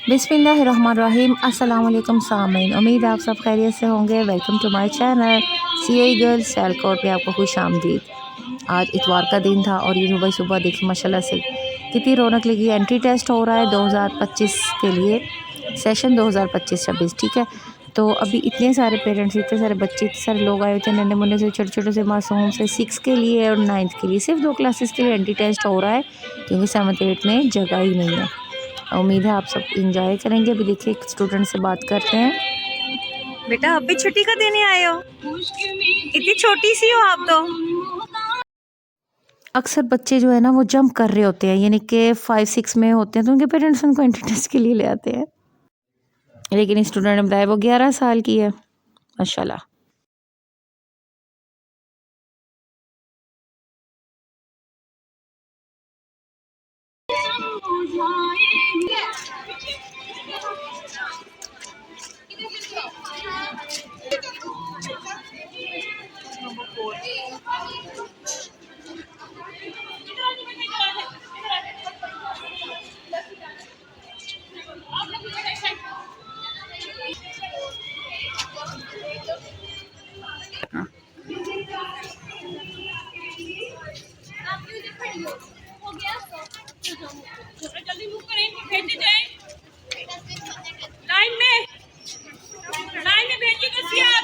बिस्मिल्लाहिर्रहमानिर्रहीम। अस्सलाम वालेकुम सामीन, उम्मीद आप सब खैरियत से होंगे। Welcome to my channel CI girls Sialkot पे आपको खुश आमदीद। आज इतवार का दिन था और ये सुबह सुबह देखिए माशाल्लाह से कितनी रौनक लगी। एंट्री टेस्ट हो रहा है 2025 के लिए, सेशन 2025-26, ठीक है। तो अभी इतने सारे पेरेंट्स, इतने सारे बच्चे, इतने सारे लोग आए होते हैं, नन्हे मुन्ने से, छोटे छोटे से मासूम से, 6 के लिए और 9th के लिए। सिर्फ 2 क्लासेस के लिए एंट्री टेस्ट हो रहा है क्योंकि 7th 8 में जगह ही नहीं है। उम्मीद है आप सब इंजॉय करेंगे। अभी देखिए एक स्टूडेंट से बात करते हैं। बेटा अब भी छुट्टी का देने आए हो? इतनी छोटी सी हो आप तो। अक्सर बच्चे जो है ना वो जंप कर रहे होते हैं, यानी कि 5-6 में होते हैं तो उनके पेरेंट्स उनको एंट्री टेस्ट के लिए ले आते हैं। लेकिन इस स्टूडेंट ने बताया वो 11 साल की है, माशाल्लाह। जल्दी मूव करें, भेजे जाए लाइन में भेजिएगा सियार।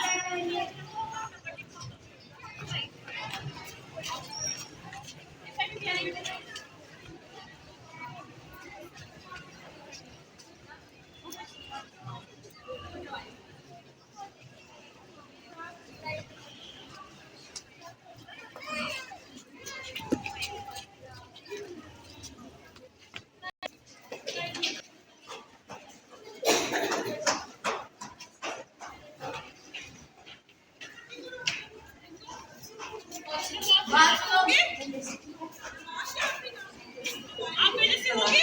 आप मेरे से होगी?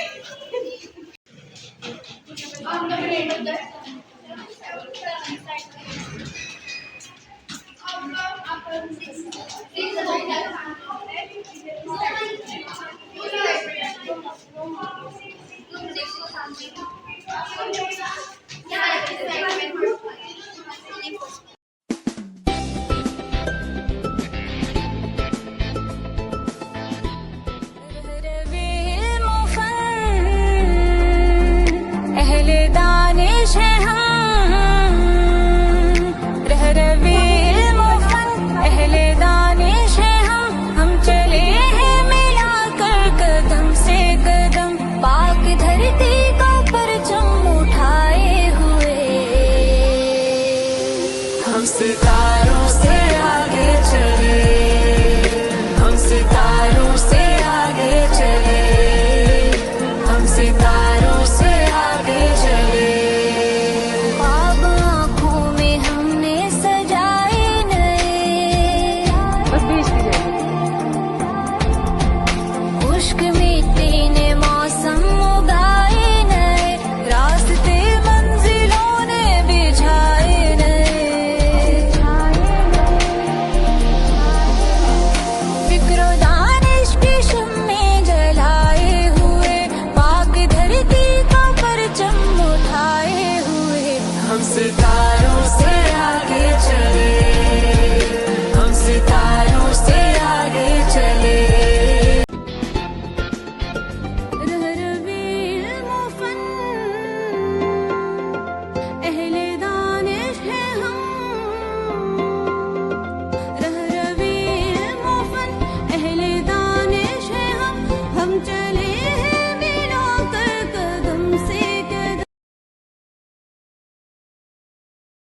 सितारों से आगे चले, हम सितारों से आगे चले, हम सितारों से आगे चले। ख्वाब आँखों में हमने सजाए नए, बस भेज दीजिए। खुश्क मिट्टी ने मौसम उगाए नए, रास्ते मंजिलों ने बिछाए नए। हम सितारों से आगे चले, हम सितारों से आगे चले। अहले दानिश है हम, रहरवी मोफन, अहले दानिश है हम चले